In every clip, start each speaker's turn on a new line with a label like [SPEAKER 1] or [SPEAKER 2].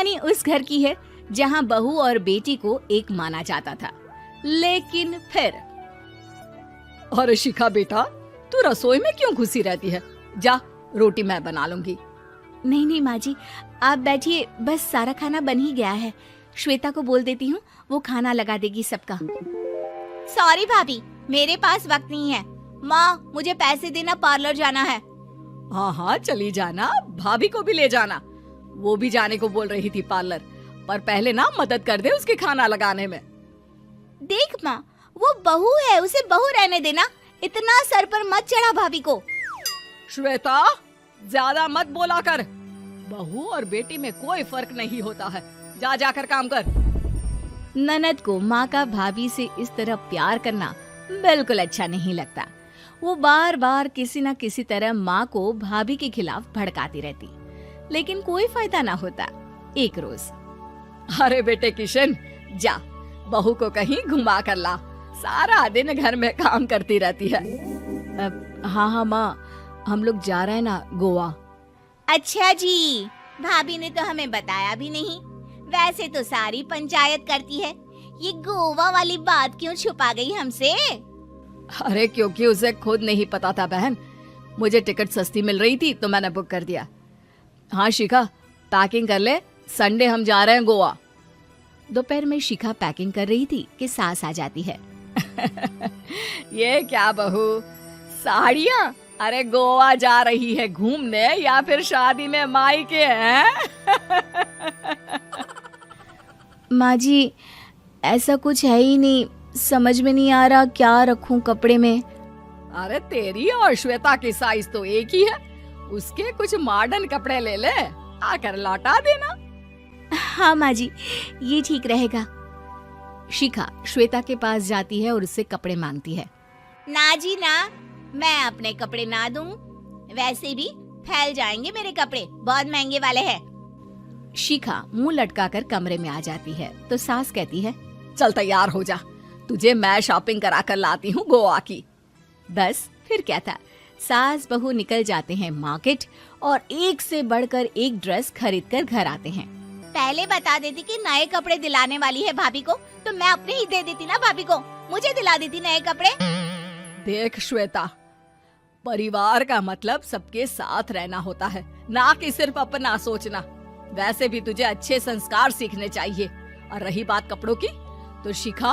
[SPEAKER 1] कहानी उस घर की है जहाँ बहू और बेटी को एक माना जाता था, लेकिन फिर।
[SPEAKER 2] अरे शिखा बेटा, तू रसोई में क्यों घुसी रहती है? जा, रोटी मैं बना लूंगी।
[SPEAKER 1] नहीं नहीं माँ जी, आप बैठिए, बस सारा खाना बन ही गया है। श्वेता को बोल देती हूँ, वो खाना लगा देगी सबका।
[SPEAKER 3] सॉरी भाभी, मेरे पास वक्त नहीं है। माँ, मुझे पैसे देना, पार्लर जाना है।
[SPEAKER 2] हाँ हाँ चली जाना, भाभी को भी ले जाना। वो भी जाने को बोल रही थी पार्लर, पर पहले ना मदद कर दे उसके खाना लगाने में।
[SPEAKER 3] देख माँ, वो बहू है, उसे बहू रहने देना। इतना सर पर मत चढ़ा भाभी को।
[SPEAKER 2] श्वेता, ज्यादा मत बोला कर। बहू और बेटी में कोई फर्क नहीं होता है। जा जाकर काम कर।
[SPEAKER 1] ननद को माँ का भाभी से इस तरह प्यार करना बिल्कुल अच्छा नहीं लगता। वो बार बार किसी न किसी तरह माँ को भाभी के खिलाफ भड़काती रहती, लेकिन कोई फायदा ना होता। एक रोज,
[SPEAKER 2] अरे बेटे किशन, जा बहू को कहीं घुमा कर ला। सारा दिन घर में काम करती रहती है।
[SPEAKER 1] हाँ हाँ माँ, हम लोग जा रहे हैं ना गोवा।
[SPEAKER 3] अच्छा जी, भाभी ने तो हमें बताया भी नहीं। वैसे तो सारी पंचायत करती है, ये गोवा वाली बात क्यों छुपा गई हमसे?
[SPEAKER 2] अरे क्योंकि उसे खुद नहीं पता था बहन। मुझे टिकट सस्ती मिल रही थी तो मैंने बुक कर दिया। हाँ शिखा, पैकिंग कर ले, संडे हम जा रहे हैं गोवा।
[SPEAKER 1] दोपहर में शिखा पैकिंग कर रही थी कि सास आ जाती है।
[SPEAKER 2] ये क्या बहू, साड़ियाँ? अरे गोवा जा रही है घूमने या फिर शादी में मायके हैं?
[SPEAKER 1] माँ जी, ऐसा कुछ है ही नहीं, समझ में नहीं आ रहा क्या रखूं कपड़े में।
[SPEAKER 2] अरे तेरी और श्वेता की साइज तो एक ही है। उसके कुछ मॉडर्न कपड़े ले ले, आकर लौटा देना।
[SPEAKER 1] हाँ माँ जी, ये ठीक रहेगा। शिखा श्वेता के पास जाती है और उससे कपड़े मांगती है।
[SPEAKER 3] ना जी ना, मैं अपने कपड़े ना दूं। वैसे भी फैल जाएंगे मेरे कपड़े, बहुत महंगे वाले हैं।
[SPEAKER 1] शिखा मुंह लटकाकर कमरे में आ जाती है तो सास कहती है,
[SPEAKER 2] चल तैयार हो जा, तुझे मैं शॉपिंग करा कर लाती हूँ गोवा की।
[SPEAKER 1] बस फिर क्या था, सास बहू निकल जाते हैं मार्केट और एक से बढ़कर एक ड्रेस खरीद कर घर आते हैं।
[SPEAKER 3] पहले बता देती कि नए कपड़े दिलाने वाली है भाभी को, तो मैं अपने ही दे देती ना भाभी को, मुझे दिला देती नए कपड़े।
[SPEAKER 2] देख श्वेता, परिवार का मतलब सबके साथ रहना होता है, ना कि सिर्फ अपना सोचना। वैसे भी तुझे अच्छे संस्कार सीखने चाहिए। और रही बात कपड़ों की, तो शिखा,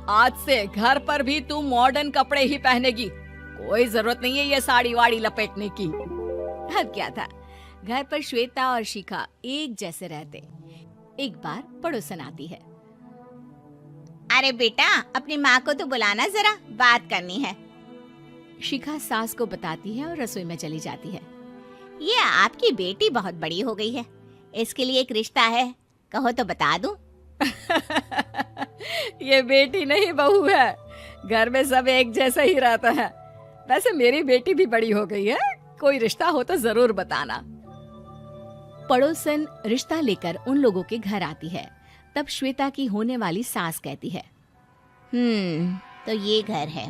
[SPEAKER 2] आज से घर पर भी तू मॉडर्न कपड़े ही पहनेगी। कोई जरूरत नहीं है ये साड़ी वाड़ी लपेटने की।
[SPEAKER 1] अब क्या था, घर पर श्वेता और शिखा एक जैसे रहते। एक बार पड़ोसन आती है।
[SPEAKER 3] अरे बेटा, अपनी माँ को तो बुलाना जरा, बात करनी है।
[SPEAKER 1] शिखा सास को बताती है और रसोई में चली जाती है।
[SPEAKER 3] ये आपकी बेटी बहुत बड़ी हो गई है, इसके लिए एक रिश्ता है, कहो तो बता दूं।
[SPEAKER 2] ये बेटी नहीं बहू है, घर में सब एक जैसा ही रहता है। वैसे मेरी बेटी भी बड़ी हो गई है, कोई रिश्ता हो तो जरूर बताना।
[SPEAKER 1] पड़ोसन रिश्ता लेकर उन लोगों के घर आती है। तब श्वेता की होने वाली सास कहती है,
[SPEAKER 3] तो ये घर है,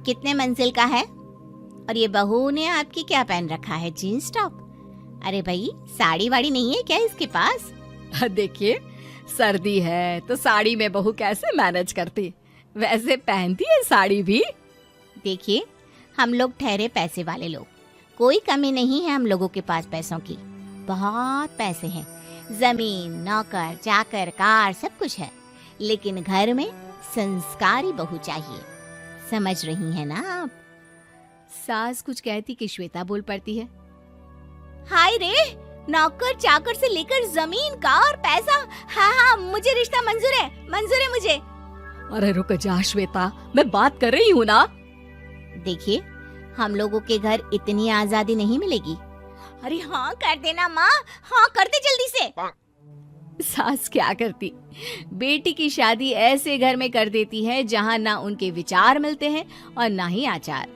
[SPEAKER 3] कितने मंजिल का है? और ये बहू ने आपकी क्या पहन रखा है, जीन्स टॉप? अरे भाई, साड़ी वाड़ी नहीं है क्या इसके पास?
[SPEAKER 2] देखिए, सर्दी है तो साड़ी में बहू कैसे मैनेज करती, वैसे पहनती है साड़ी भी।
[SPEAKER 3] देखिए, हम लोग ठहरे पैसे वाले लोग, कोई कमी नहीं है हम लोगों के पास पैसों की, बहुत पैसे हैं, जमीन, नौकर चाकर, कार, सब कुछ है, लेकिन घर में संस्कारी बहू चाहिए। समझ रही हैं ना आप?
[SPEAKER 1] सास कुछ कहती कि श्वेता बोल पड़ती है,
[SPEAKER 3] हाय रे, नौकर चाकर से लेकर जमीन, कार, पैसा, हाँ हाँ, मुझे रिश्ता मंजूर है, मंजूर है मुझे।
[SPEAKER 2] अरे रुक जा श्वेता, मैं बात कर रही हूँ ना।
[SPEAKER 3] देखिए, हम लोगों के घर इतनी आजादी नहीं मिलेगी। अरे हाँ कर देना माँ, हाँ कर दे जल्दी से।
[SPEAKER 1] सास क्या करती, बेटी की शादी ऐसे घर में कर देती है जहाँ ना उनके विचार मिलते हैं और ना ही आचार।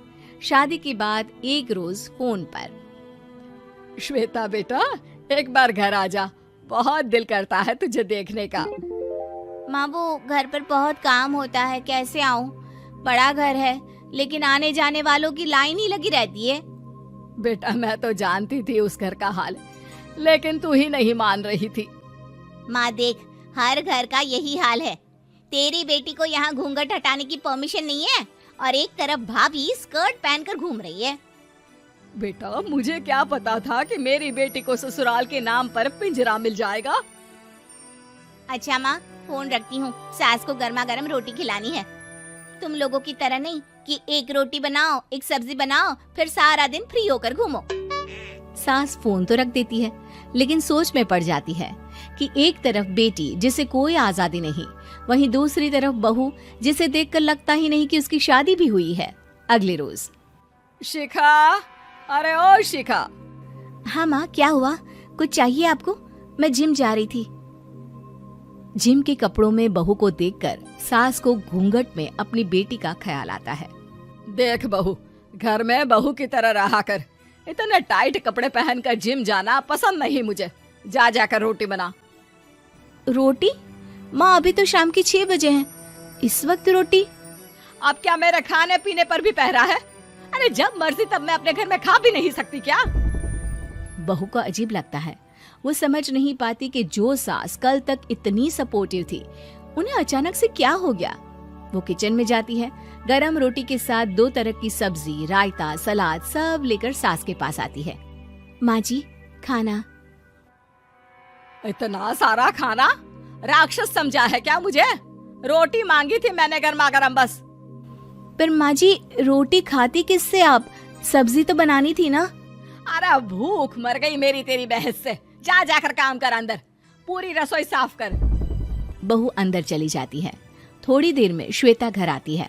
[SPEAKER 1] शादी के बाद एक रोज फोन पर,
[SPEAKER 2] श्वेता बेटा, एक बार घर आ जा, बहुत दिल करता है तुझे देखने का।
[SPEAKER 3] माँ, वो घर पर बहुत काम होता है, कैसे आऊँ? बड़ा घर है, लेकिन आने जाने वालों की लाइन ही लगी रहती है।
[SPEAKER 2] बेटा, मैं तो जानती थी उस घर का हाल, लेकिन तू ही नहीं मान रही थी।
[SPEAKER 3] माँ देख, हर घर का यही हाल है। तेरी बेटी को यहाँ घूंघट हटाने की परमिशन नहीं है और एक तरफ भाभी स्कर्ट पहनकर घूम रही है।
[SPEAKER 2] बेटा, मुझे क्या पता था कि मेरी बेटी को ससुराल के नाम पर पिंजरा मिल जाएगा।
[SPEAKER 3] अच्छा माँ, फोन रखती हूँ, सास को गर्मा गर्म रोटी खिलानी है। तुम लोगों की तरह नहीं कि एक रोटी बनाओ, एक सब्जी बनाओ, फिर सारा दिन फ्री होकर घूमो।
[SPEAKER 1] सास फोन तो रख देती है, लेकिन सोच में पड़ जाती है कि एक तरफ बेटी जिसे कोई आजादी नहीं, वहीं दूसरी तरफ बहू जिसे देखकर लगता ही नहीं कि उसकी शादी भी हुई है। अगले रोज।
[SPEAKER 2] शिखा, अरे ओ शिखा।
[SPEAKER 1] हाँ माँ, क्या हुआ? कुछ चाहिए आपको? मैं जिम जा रही थी। जिम के कपड़ों में बहू को देखकर सास को घूंघट में अपनी बेटी का ख्याल आता है।
[SPEAKER 2] देख बहू, घर में बहू की तरह रहा कर। इतने टाइट कपड़े पहनकर जिम जाना पसंद नहीं मुझे। जा जाकर रोटी बना।
[SPEAKER 1] रोटी? माँ, अभी तो शाम के 6 बजे हैं, इस वक्त रोटी?
[SPEAKER 2] अब क्या मेरे खाने पीने पर भी पहरा है? अरे जब मर्जी तब मैं अपने घर में खा भी नहीं सकती क्या?
[SPEAKER 1] बहू को अजीब लगता है। वो समझ नहीं पाती कि जो सास कल तक इतनी सपोर्टिव थी, उन्हें अचानक से क्या हो गया। वो किचन में जाती है, गरम रोटी के साथ 2 तरह की सब्जी, रायता, सलाद सब लेकर सास के पास आती है। माँ जी, खाना।
[SPEAKER 2] इतना सारा खाना? राक्षस समझा है क्या मुझे? रोटी मांगी थी मैंने गर्मा गर्म बस।
[SPEAKER 1] पर माँ जी, रोटी खाती किससे आप? सब्जी तो बनानी थी ना।
[SPEAKER 2] अरे भूख मर गई मेरी तेरी बहस से। जा जाकर काम कर, अंदर पूरी रसोई साफ कर।
[SPEAKER 1] बहू अंदर चली जाती है। थोड़ी देर में श्वेता घर आती है।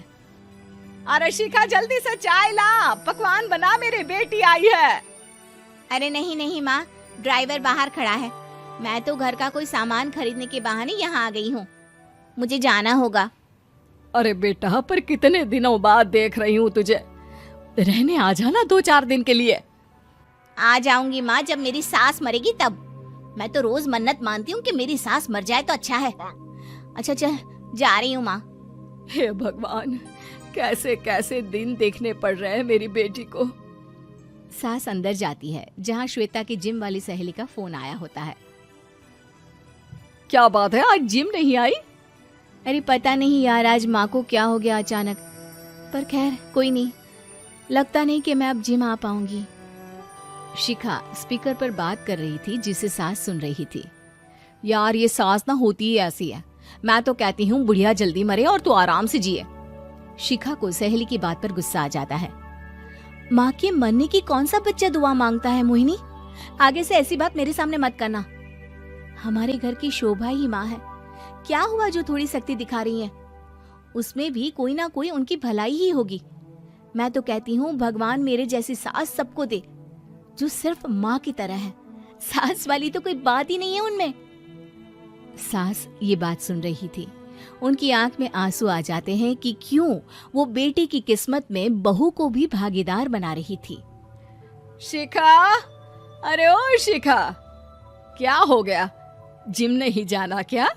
[SPEAKER 2] अरे शिखा, जल्दी से चाय ला, पकवान बना, मेरी बेटी आई है।
[SPEAKER 3] अरे नहीं नहीं माँ, ड्राइवर बाहर खड़ा है। मैं तो घर का कोई सामान खरीदने के बहाने यहाँ आ गई हूँ, मुझे जाना होगा।
[SPEAKER 2] अरे बेटा, पर कितने दिनों बाद देख रही हूँ तुझे। रहने आ जाना 2-4 दिन के लिए।
[SPEAKER 3] आ जाऊंगी माँ, जब मेरी सास मरेगी तब। मैं तो रोज मन्नत मानती हूँ कि मेरी सास मर जाए तो अच्छा है। अच्छा चल, जा रही हूँ माँ।
[SPEAKER 2] हे भगवान, कैसे कैसे दिन देखने पड़ रहे हैं मेरी बेटी को।
[SPEAKER 1] सास अंदर जाती है, जहाँ श्वेता की जिम वाली सहेली का फोन आया होता है।
[SPEAKER 2] क्या बात है, आज जिम नहीं आई?
[SPEAKER 1] अरे पता नहीं यार, आज माँ को क्या हो गया अचानक। पर खैर कोई नहीं, लगता नहीं कि मैं अब जिम आ पाऊंगी। शिखा स्पीकर पर बात कर रही थी, जिसे सास सुन रही थी।
[SPEAKER 2] यार ये सास ना होती ही ऐसी है। मैं तो कहती हूँ बुढ़िया जल्दी मरे और तू आराम से जिए।
[SPEAKER 1] शिखा को सहेली की बात पर गुस्सा आ जाता है। माँ के मरने की कौन सा बच्चा दुआ मांगता है मोहिनी? आगे से ऐसी बात मेरे सामने मत करना। हमारे घर की शोभा ही माँ है। क्या हुआ जो थोड़ी सख्ती दिखा रही है? उसमें भी कोई ना कोई उनकी भलाई ही होगी। मैं तो कहती हूँ भगवान मेरे जैसी सास सबको दे, जो सिर्फ माँ की तरह है। सास वाली तो कोई बात ही नहीं है उनमें। सास ये बात सुन रही थी। उनकी आंख में आंसू आ जाते हैं कि क्यों वो बेटे की किस्मत में बहू को भी भागीदार बना रही थी।
[SPEAKER 2] शिखा, अरे ओ शिखा, क्या हो गया? जिम नहीं जाना क्या?